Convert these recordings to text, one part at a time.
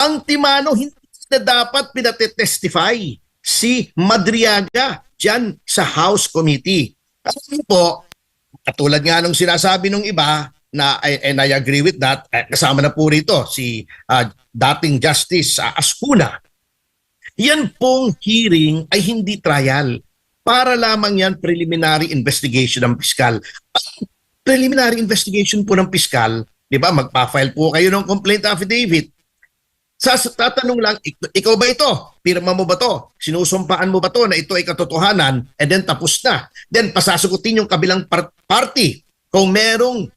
Ang Timano hindi na dapat pinatestify si Madriaga dyan sa House Committee. Kasi po, katulad nga nung sinasabi nung iba, and I agree with that, kasama na po rito si dating Justice Ascuna. Yan pong hearing ay hindi trial. Para lamang yan preliminary investigation ng piskal. Preliminary investigation po ng piskal, di ba, magpa-file po kayo ng complaint affidavit. Tatanong lang, ikaw ba ito? Pirma mo ba to? Sinusumpaan mo ba to na ito ay katotohanan? And then tapos na. Then pasasagutin yung kabilang party. Kung merong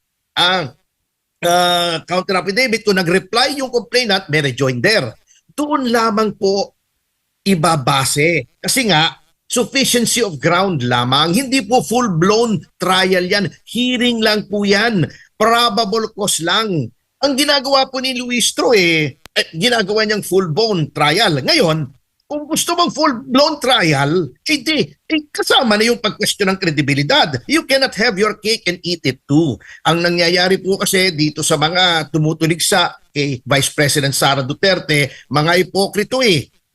counter affidavit, kung nag-reply yung complainant, may rejoinder. Doon lamang po ibabase. Kasi nga, sufficiency of ground lamang. Hindi po full-blown trial yan. Hearing lang po yan. Probable cause lang. Ang ginagawa po ni Luistro ginagawa niyang full-blown trial. Ngayon, kung gusto mong full-blown trial, kasama na yung pag-question ng kredibilidad. You cannot have your cake and eat it too. Ang nangyayari po kasi dito sa mga tumutulig sa kay Vice President Sara Duterte, mga ipokrito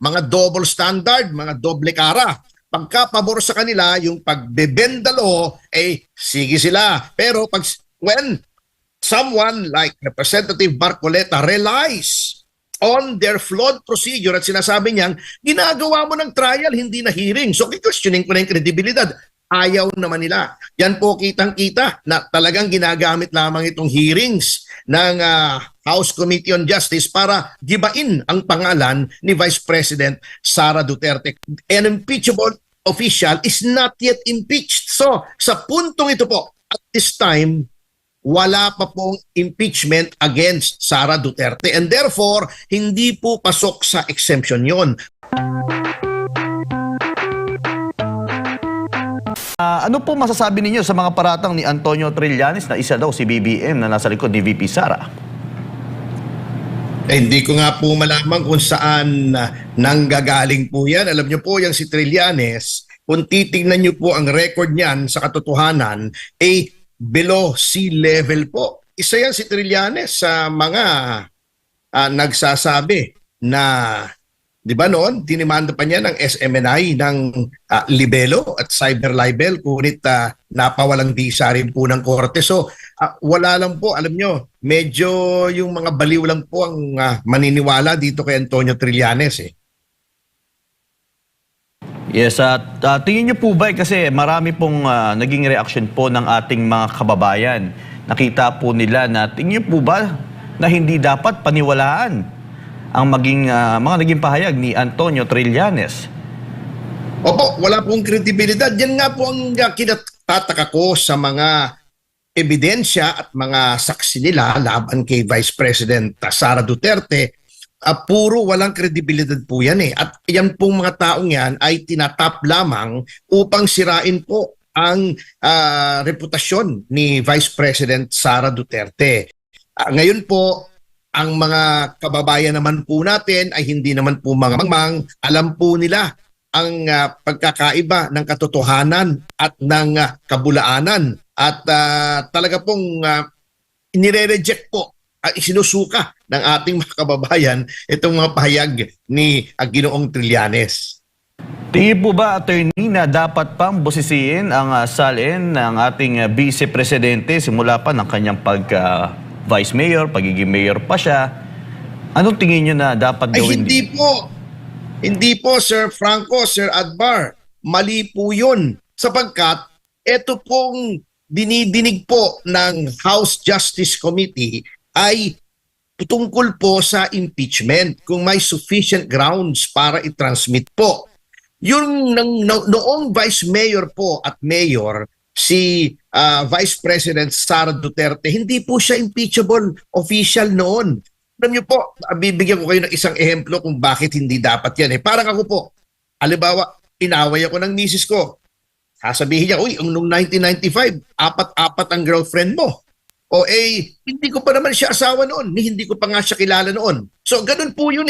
mga double standard, mga doble kara. Pagka pabor sa kanila, yung pagbebendalo, sige sila. Pero when someone like Representative Marcoleta relies on their flawed procedure at sinasabi niyang, ginagawa mo ng trial, hindi na hearing. So, questioning ko na yung kredibilidad. Ayaw naman nila. Yan po kitang-kita na talagang ginagamit lamang itong hearings ng House Committee on Justice para gibain ang pangalan ni Vice President Sara Duterte. An impeachable official is not yet impeached. So, sa puntong ito po, at this time, wala pa pong impeachment against Sara Duterte and therefore hindi po pasok sa exemption yon. Ano po masasabi ninyo sa mga paratang ni Antonio Trillanes na isa daw si BBM na nasa likod ni VP Sara? Hindi ko nga po malaman kung saan nanggagaling po yan. Alam niyo po yung si Trillanes, kung titingnan niyo po ang record niyan sa katotohanan, below sea level po. Isa yan si Trillanes sa mga nagsasabi na, di ba noon, dinimanda pa niya ng SMNI ng libelo at cyber libel, kunit napawalang bisa rin po ng korte. So, wala lang po, alam nyo, medyo yung mga baliw lang po ang maniniwala dito kay Antonio Trillanes Yes, at tingin niyo po ba kasi marami pong naging reaction po ng ating mga kababayan. Nakita po nila na tingin niyo po ba na hindi dapat paniwalaan ang mga naging pahayag ni Antonio Trillanes? Opo, wala pong kredibilidad. Yan nga po ang kinatataka ko sa mga ebidensya at mga saksi nila laban kay Vice President Sara Duterte. Puro walang kredibilidad po yan At yan pong mga taong yan ay tinatap lamang upang sirain po ang reputasyon ni Vice President Sara Duterte. Ngayon po, ang mga kababayan naman po natin ay hindi naman po mga mangmang. Alam po nila ang pagkakaiba ng katotohanan at ng kabulaanan. At talaga pong nire-reject po, isinusuka ng ating mga kababayan itong mga pahayag ni Ginoong Trillanes. Tingin po ba, attorney, na dapat pang busisiin ang salin ng ating Vice Presidente simula pa ng kanyang pagka-Vice Mayor, pagiging Mayor pa siya? Anong tingin niyo na dapat gawin? Hindi po. Hindi po, Sir Franco, Sir Adbar. Mali po yun. Sapagkat ito pong dinidinig po ng House Justice Committee ay tungkol po sa impeachment kung may sufficient grounds para i-transmit po. Yung noong Vice Mayor po at Mayor, si Vice President Sara Duterte, hindi po siya impeachable official noon. Alam niyo po, bibigyan ko kayo ng isang ehemplo kung bakit hindi dapat yan. Parang ako po, halimbawa, inaway ako ng misis ko. Sasabihin niya, noong 1995, apat-apat ang girlfriend mo. Hindi ko pa naman siya asawa noon, hindi ko pa nga siya kilala noon. So, ganun po yun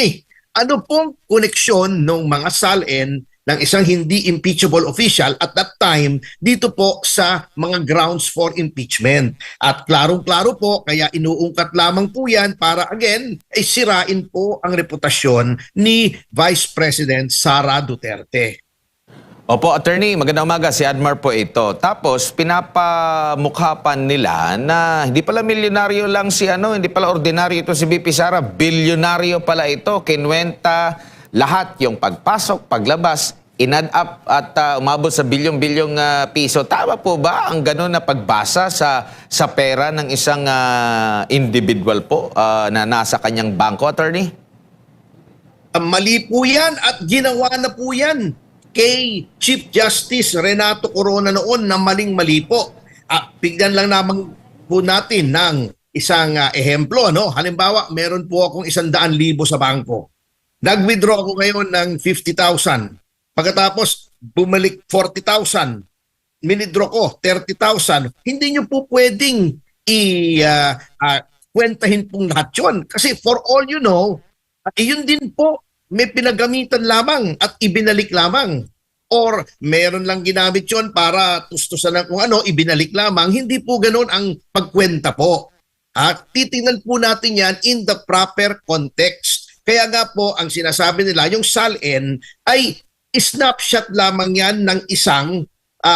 Ano pong koneksyon ng mga SALN ng isang hindi impeachable official at that time dito po sa mga grounds for impeachment. At klarong-klaro po, kaya inuungkat lamang po yan para again, ay sirain po ang reputasyon ni Vice President Sara Duterte. Opo, attorney, magandang umaga. Si Admar po ito. Tapos, pinapamukha pa nila na hindi pala milyonaryo lang si hindi pala ordinaryo ito si VP Sara. Bilyonaryo pala ito. Kinwenta lahat yung pagpasok, paglabas, in-add up at umabot sa bilyong-bilyong piso. Tama po ba ang gano'n na pagbasa sa pera ng isang individual po na nasa kanyang bangko, attorney? Mali po yan at ginawa na po yan kay Chief Justice Renato Corona noon na maling-mali po. Bigyan lang naman po natin ng isang ehemplo. Halimbawa, meron po akong 100,000 sa bangko. Nag-withdraw ako ngayon ng 50,000. Pagkatapos, bumalik 40,000. Minidro ko 30,000. Hindi nyo po pwedeng kwentahin pong lahat yun. Kasi for all you know, yun din po may pinagamitan lamang at ibinalik lamang. Or meron lang ginamit yun para tustusan ng kung ibinalik lamang. Hindi po ganoon ang pagkwenta po. At titingnan po natin yan in the proper context. Kaya nga po ang sinasabi nila, yung SALN ay snapshot lamang yan ng isang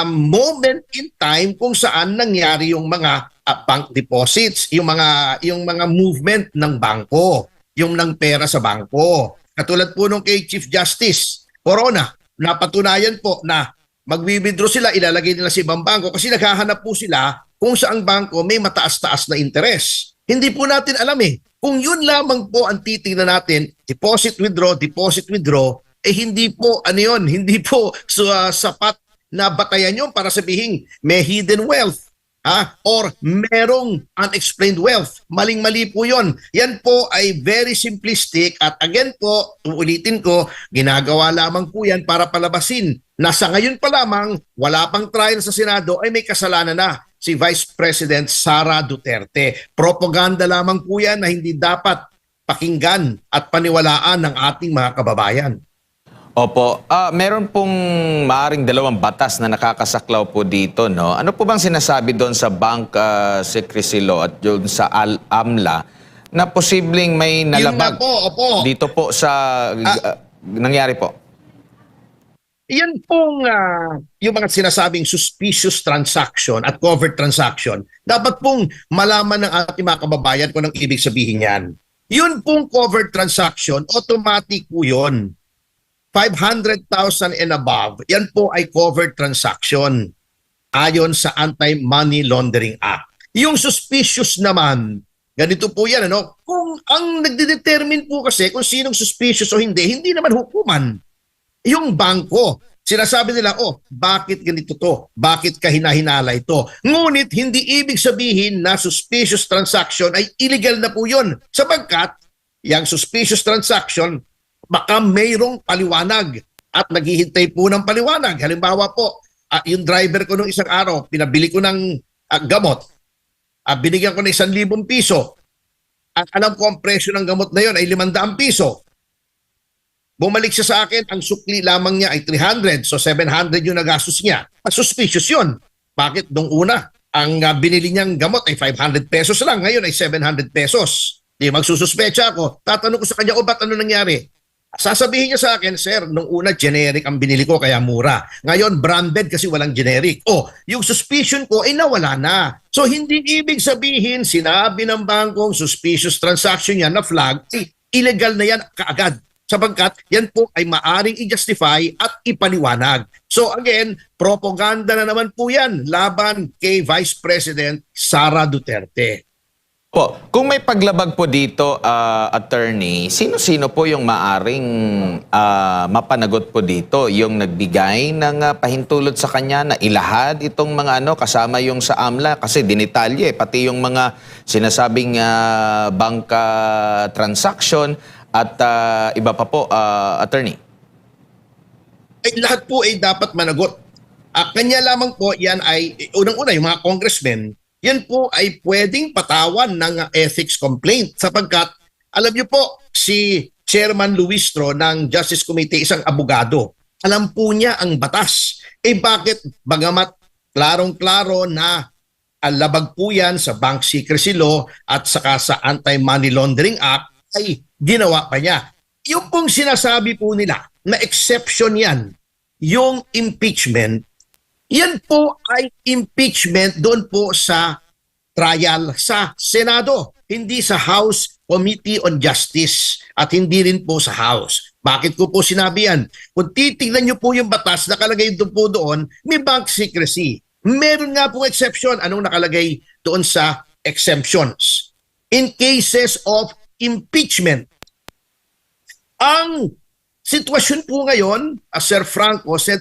moment in time kung saan nangyari yung mga bank deposits, yung mga movement ng bangko, yung ng pera sa bangko. Katulad po nung kay Chief Justice Corona, napatunayan po na magwi-withdraw sila, ilalagay nila sa ibang bangko kasi naghahanap po sila kung saang bangko may mataas-taas na interest. Hindi po natin alam Kung yun lamang po ang titingnan natin, deposit withdraw, hindi po hindi po sapat na batayan yun para sabihin may hidden wealth. Or merong unexplained wealth. Maling-mali po yun. Yan po ay very simplistic at again po, uulitin ko, ginagawa lamang po yan para palabasin na sa ngayon pa lamang, wala pang trial sa Senado ay may kasalanan na si Vice President Sara Duterte. Propaganda lamang po yan na hindi dapat pakinggan at paniwalaan ng ating mga kababayan. Opo. Meron pong maaring dalawang batas na nakakasaklaw po dito, no? Ano po bang sinasabi doon sa Bank Secrecy Law at doon sa AMLA na posibleng may nalabag opo. dito po sa nangyari po? Yan pong yung mga sinasabing suspicious transaction at covert transaction, dapat pong malaman ng ating mga kababayan kung anong ibig sabihin yan. Yun pong covert transaction, automatic po yun. 500,000 and above, yan po ay covert transaction ayon sa Anti-Money Laundering Act. Yung suspicious naman, ganito po yan. Kung ang nagdedetermine po kasi kung sinong suspicious o hindi naman hukuman. Yung bangko, sinasabi nila, bakit ganito to? Bakit kahinahinala ito? Ngunit hindi ibig sabihin na suspicious transaction ay illegal na po yun. Sapagkat, yung suspicious transaction, baka mayroong paliwanag at naghihintay po ng paliwanag. Halimbawa po, yung driver ko nung isang araw, pinabili ko ng gamot. Binigyan ko ng 1,000 piso. At alam ko ang presyo ng gamot na yon ay 500 piso. Bumalik siya sa akin, ang sukli lamang niya ay 300, so 700 yung nagastos niya. Suspicious yun. Bakit? Nung una, ang binili niyang gamot ay 500 pesos lang, ngayon ay 700 pesos. Di magsususpecha ako. Tatanong ko sa kanya, ba't ano nangyari? Sasabihin niya sa akin, sir, nung una generic ang binili ko kaya mura. Ngayon branded kasi walang generic. Yung suspicion ko ay nawala na. So hindi ibig sabihin sinabi ng bangkong suspicious transaction yan na flag, illegal na yan kaagad. Sapagkat yan po ay maaring i-justify at ipaliwanag. So again, propaganda na naman po yan laban kay Vice President Sara Duterte. Po, kung may paglabag po dito, attorney, sino-sino po yung maaring mapanagot po dito? Yung nagbigay ng pahintulot sa kanya na ilahad itong mga kasama yung sa AMLA? Kasi dinitalye, pati yung mga sinasabing bank transaction at iba pa po, attorney. Lahat po ay dapat managot. Kanya lamang po, yan ay, unang-una, yung mga congressmen, yan po ay pwedeng patawan ng ethics complaint sapagkat alam niyo po si Chairman Luistro ng Justice Committee isang abogado. Alam po niya ang batas. Bakit bagamat klarong-klaro na labag po yan sa Bank Secrecy Law at saka sa Anti-Money Laundering Act, ay ginawa pa niya. Yung pong sinasabi po nila na exception yan, yung impeachment, yan po ay impeachment doon po sa trial sa Senado, hindi sa House Committee on Justice at hindi rin po sa House. Bakit ko po sinabi yan? Kung titignan niyo po yung batas, nakalagay doon po doon, may bank secrecy. Meron nga po exception. Anong nakalagay doon sa exemptions? In cases of impeachment. Ang sitwasyon po ngayon, Sir Franco, Sir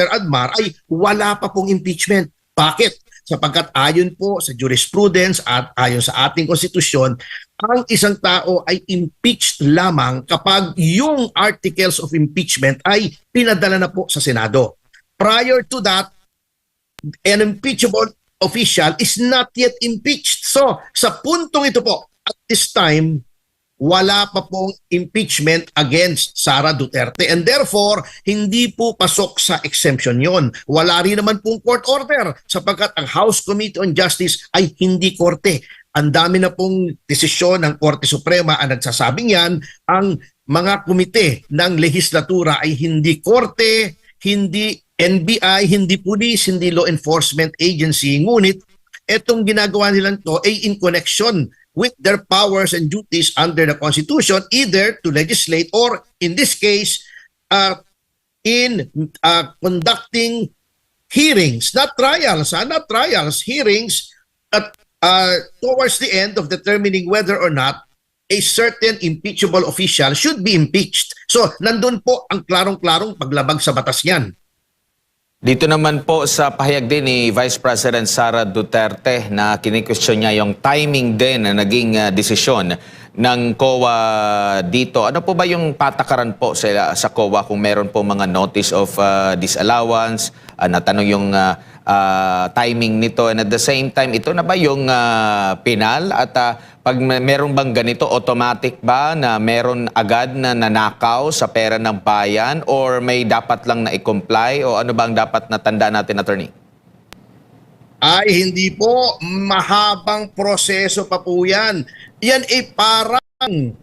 Admar, ay wala pa pong impeachment. Bakit? Sapagkat ayon po sa jurisprudence at ayon sa ating konstitusyon, ang isang tao ay impeached lamang kapag yung articles of impeachment ay pinadala na po sa Senado. Prior to that, an impeachable official is not yet impeached. So, sa puntong ito po, at this time, wala pa pong impeachment against Sara Duterte and therefore, hindi po pasok sa exemption yon. Wala rin naman pong court order sapagkat ang House Committee on Justice ay hindi korte. Ang dami na pong desisyon ng Korte Suprema ang nagsasabing yan, ang mga komite ng legislatura ay hindi korte, hindi NBI, hindi police, hindi law enforcement agency. Ngunit, etong ginagawa nilang to ay in connection with their powers and duties under the Constitution, either to legislate or, in this case, in conducting hearings, not trials, hearings at towards the end of determining whether or not a certain impeachable official should be impeached. So, nandun po ang klarong-klarong paglabag sa batas niyan. Dito naman po sa pahayag din ni Vice President Sara Duterte na kini-question niya yung timing din na naging desisyon ng COA dito. Ano po ba yung patakaran po sa COA kung meron po mga notice of disallowance? Natanong yung timing nito and at the same time, ito na ba yung penal? At pag meron bang ganito, automatic ba na meron agad na nanakaw sa pera ng bayan or may dapat lang na i-comply o ano bang dapat na tanda natin, attorney? Ay, hindi po. Mahabang proseso pa po yan. Yan ay parang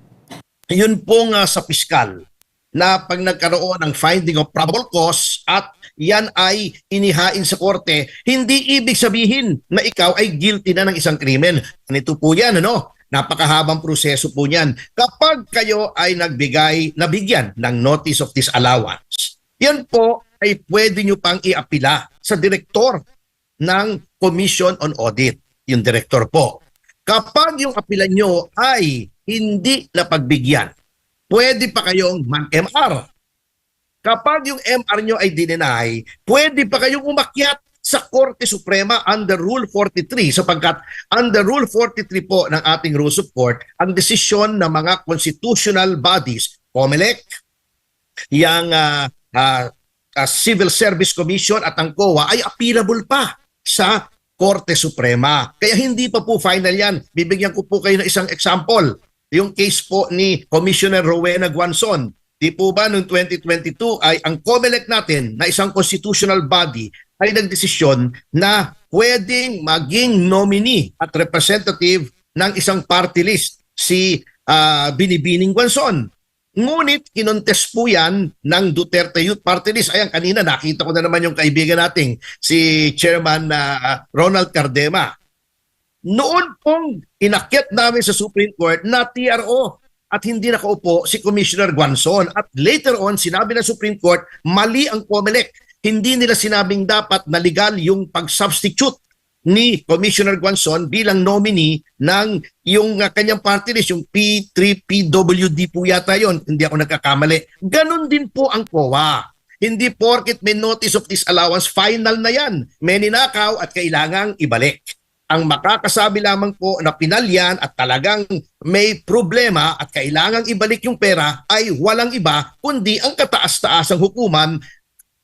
yun pong sa piskal na pag nagkaroon ng finding of probable cause at yan ay inihain sa korte, hindi ibig sabihin na ikaw ay guilty na ng isang krimen. Ganito po yan, ano? Napakahabang proseso po yan. Kapag kayo ay nabigyan ng notice of disallowance, yan po ay pwede nyo pang iapila sa direktor ng Commission on Audit, yung direktor po. Kapag yung apila nyo ay hindi napagbigyan, pwede pa kayong mag-MR. Kapag yung MR nyo ay dinenay, pwede pa kayong umakyat sa Korte Suprema under Rule 43 sapagkat under Rule 43 po ng ating Rules of Court, ang desisyon ng mga constitutional bodies, COMELEC, yung Civil Service Commission at ang COA ay appealable pa sa Korte Suprema. Kaya hindi pa po final yan. Bibigyan ko po kayo ng isang example. Yung case po ni Commissioner Rowena Guanzon. Di po ba noong 2022 ay ang COMELEC natin na isang constitutional body ay nagdesisyon na pwedeng maging nominee at representative ng isang party list si Binibining Guanzon. Ngunit kinontes po yan ng Duterte Youth Party List. Ayan, kanina nakita ko na naman yung kaibigan nating si Chairman Ronald Cardema. Noon pong inakyat namin sa Supreme Court na TRO at hindi nakaupo si Commissioner Guanzon. At later on, sinabi ng Supreme Court, mali ang COMELEC. Hindi nila sinabing dapat na legal yung pag-substitute ni Commissioner Guanzon bilang nominee ng yung kanyang party list, yung P3PWD po yata yon, hindi ako nagkakamali. Ganon din po ang COA. Hindi porket may notice of disallowance, final na yan. May ninakaw at kailangang ibalik. Ang makakasabi lamang po na pinalyan at talagang may problema at kailangang ibalik yung pera ay walang iba kundi ang kataas-taasang hukuman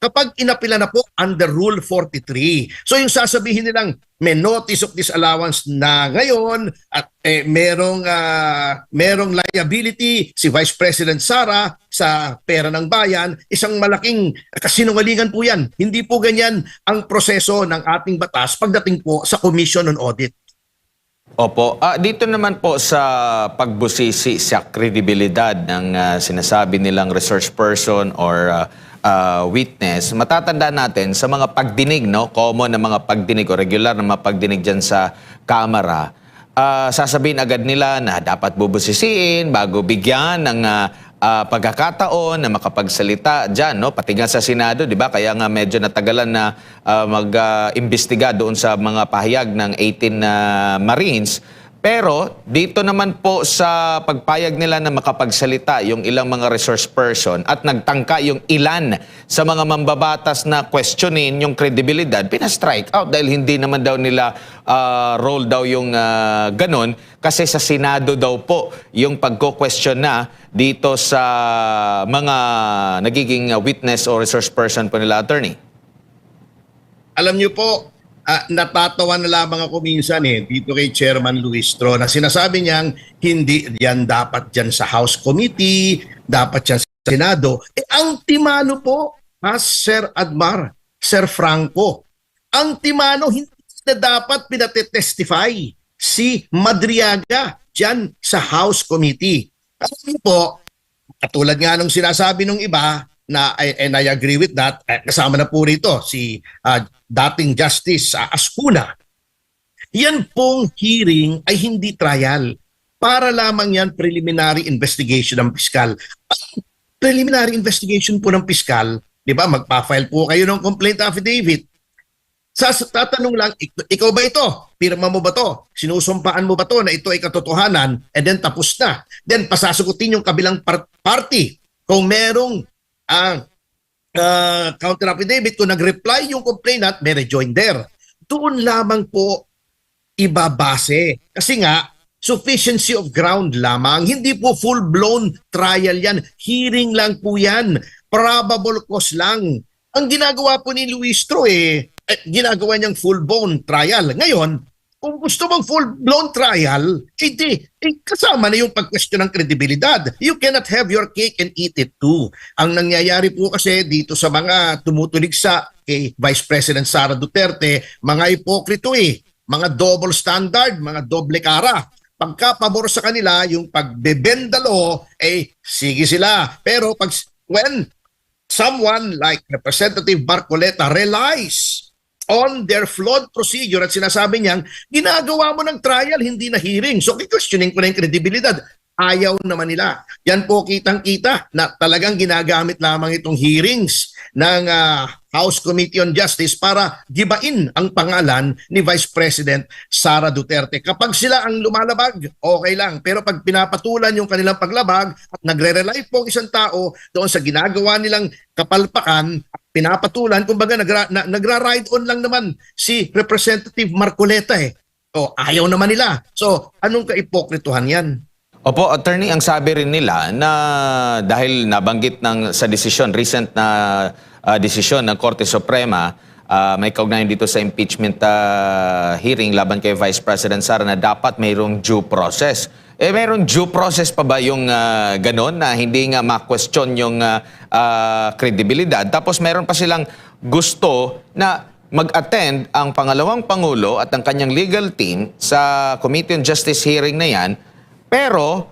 kapag inapila na po under Rule 43. So yung sasabihin nilang may notice of disallowance na ngayon at merong liability si Vice President Sara sa pera ng bayan, isang malaking kasinungalingan po yan. Hindi po ganyan ang proseso ng ating batas pagdating po sa Commission on Audit. Opo. Dito naman po sa pagbusisi sa kredibilidad ng sinasabi nilang research person or witness, matatanda natin sa mga pagdinig, no? Common na mga pagdinig o regular na mga pagdinig dyan sa Kamara, sasabihin agad nila na dapat bubusisiin bago bigyan ng pagkakataon na makapagsalita dyan, no? Pati nga sa Senado, di ba? Kaya nga medyo natagalan na mag-imbestiga doon sa mga pahayag ng 18 Marines. Pero dito naman po sa pagpayag nila na makapagsalita yung ilang mga resource person at nagtangka yung ilan sa mga mambabatas na questionin yung kredibilidad, pina-strike out dahil hindi naman daw nila role daw yung ganon kasi sa Senado daw po yung pagko-question na dito sa mga nagiging witness o resource person po nila, attorney. Alam niyo po, natatawa na lamang ako minsan dito kay Chairman Luistro na sinasabi niyang hindi yan dapat dyan sa House Committee, dapat dyan sa Senado. Ang timano po, Sir Admar, Sir Franco, ang timano hindi na dapat pinatestify si Madriaga dyan sa House Committee. Kasi po, katulad nga nung sinasabi nung iba, and I agree with that, kasama na po rito si dating Justice Ascuna. Yan pong hearing ay hindi trial. Para lamang yan preliminary investigation ng piskal. Preliminary investigation po ng piskal, di ba, magpa-file po kayo ng complaint affidavit. Tatanong lang, ikaw ba ito? Pirma mo ba to? Sinusumpaan mo ba to na ito ay katotohanan? And then tapos na. Then pasasagutin yung kabilang party. Kung merong counter affidavit, kung nag-reply yung complainant, may rejoinder. Doon lamang po ibabase. Kasi nga, sufficiency of ground lamang. Hindi po full-blown trial yan. Hearing lang po yan. Probable cause lang. Ang ginagawa po ni Luistro ginagawa niyang full-blown trial. Ngayon, kung gusto mong full-blown trial, kasama na yung pag-question ng kredibilidad. You cannot have your cake and eat it too. Ang nangyayari po kasi dito sa mga tumutulig sa kay Vice President Sara Duterte, mga hipokrito mga double standard, mga doble kara. Pagka pabor sa kanila, yung pagbebendalo, sige sila. Pero when someone like Representative Marcoleta relies on their flawed procedure at sinasabi niyang, ginagawa mo ng trial, hindi na hearing. So, questioning ko na yung kredibilidad. Ayaw naman nila. Yan po kitang-kita na talagang ginagamit lamang itong hearings ng House Committee on Justice para gibain ang pangalan ni Vice President Sara Duterte. Kapag sila ang lumalabag, okay lang. Pero pag pinapatulan yung kanilang paglabag at nagre-rely po ang isang tao doon sa ginagawa nilang kapalpakan, pinapatulan, kumbaga nagra-ride on lang naman si Representative Marcoleta O, ayaw naman nila. So, anong kaipokrituhan yan? Opo, attorney, ang sabi rin nila na dahil nabanggit sa desisyon, recent na desisyon ng Korte Suprema, may kaugnayan dito sa impeachment hearing laban kay Vice President Sara na dapat mayroong due process. Mayroong due process pa ba yung ganon na hindi nga ma-question yung kredibilidad? Tapos mayroon pa silang gusto na mag-attend ang pangalawang Pangulo at ang kanyang legal team sa Committee on Justice hearing na yan. Pero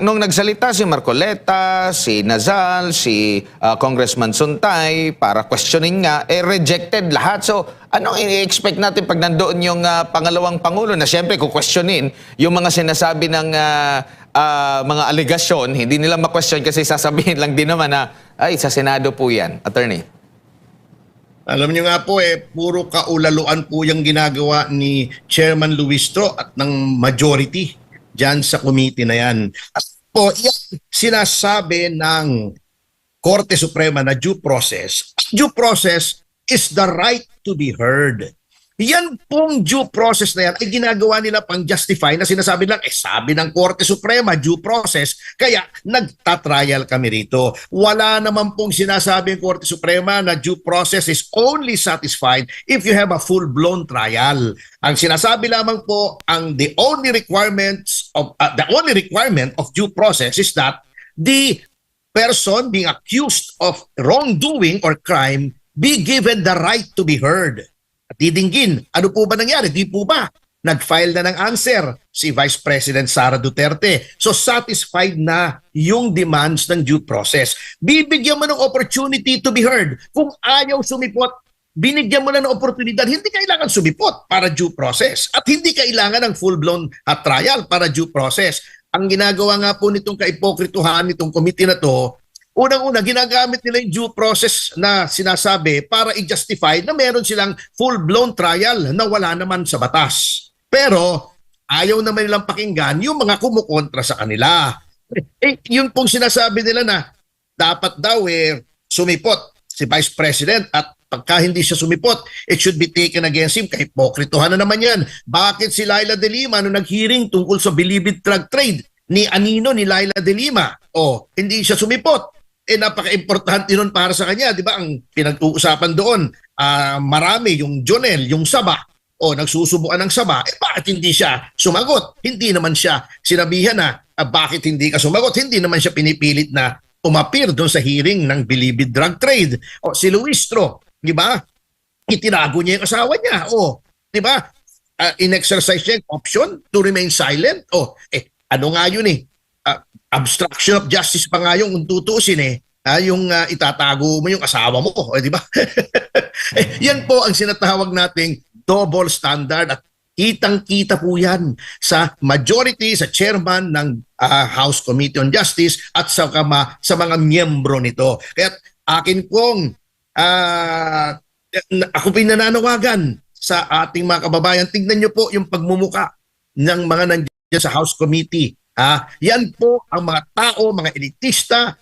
nung nagsalita si Marcoleta, si Nazal, si Congressman Suntay para questioning nga, rejected lahat. So, anong i-expect natin pag nandoon yung pangalawang Pangulo na siyempre questionin yung mga sinasabi ng mga alegasyon, hindi nila ma-question kasi sasabihin lang din naman na, ay, sa Senado po yan, attorney. Alam niyo nga po puro kaulaluan po yung ginagawa ni Chairman Luistro at ng majority dyan sa committee na yan. At po, yan sinasabi ng Korte Suprema na due process. Due process is the right to be heard. Yan pong due process na yan ay ginagawa nila pang justify na sinasabi lang, sabi ng Korte Suprema, due process, kaya nagtatrial kami rito. Wala naman pong sinasabi ng Korte Suprema na due process is only satisfied if you have a full-blown trial. Ang sinasabi lamang po, the only requirement of due process is that the person being accused of wrongdoing or crime be given the right to be heard. At didinggin, ano po ba nangyari? Di po ba? Nag-file na ng answer si Vice President Sara Duterte. So satisfied na yung demands ng due process. Bibigyan mo ng opportunity to be heard. Kung ayaw sumipot, binigyan mo na ng oportunidad, hindi kailangan sumipot para due process. At hindi kailangan ng full-blown trial para due process. Ang ginagawa nga po nitong kaipokrituhan, nitong committee na to, unang-una, ginagamit nila yung due process na sinasabi para i-justify na meron silang full-blown trial na wala naman sa batas. Pero ayaw naman nilang pakinggan yung mga kumukontra sa kanila. Yun pong sinasabi nila na dapat daw sumipot si Vice President at pagka hindi siya sumipot, it should be taken against him. Kahipokrituhan na naman yan. Bakit si Laila De Lima nung nag-hearing tungkol sa bilibid drug trade ni Anino ni Laila De Lima, hindi siya sumipot? Napaka-importante nun para sa kanya, di ba? Ang pinag-uusapan doon, marami, yung Jonel, yung Saba, nagsusubukan ng Saba, bakit hindi siya sumagot? Hindi naman siya sinabihan na, bakit hindi ka sumagot? Hindi naman siya pinipilit na umapir doon sa hearing ng bilibid drug trade. Si Luistro, di ba? Itinago niya yung asawa niya. Di ba? In-exercise niya yung option to remain silent. Ano nga yun obstruction of justice pa nga yung tutusin yung itatago mo yung asawa mo, di ba? Yan po ang sinatawag nating double standard at kitang-kita po yan sa majority, sa chairman ng House Committee on Justice at sa mga miyembro nito. Kaya akin pong ako pinananawagan sa ating mga kababayan, tignan nyo po yung pagmumuka ng mga nandiyan sa House Committee. Yan po ang mga tao, mga elitista,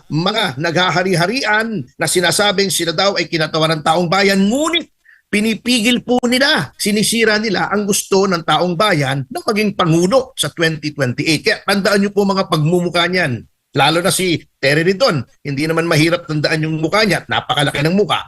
mga naghahari-harian na sinasabing sila daw ay kinatawa ng taong bayan, ngunit pinipigil po nila, sinisira nila ang gusto ng taong bayan na maging pangulo sa 2028. Kaya tandaan nyo po mga pagmumuka niyan. Lalo na si Terry Ridon, hindi naman mahirap tandaan yung mukha niya at napakalaki ng mukha.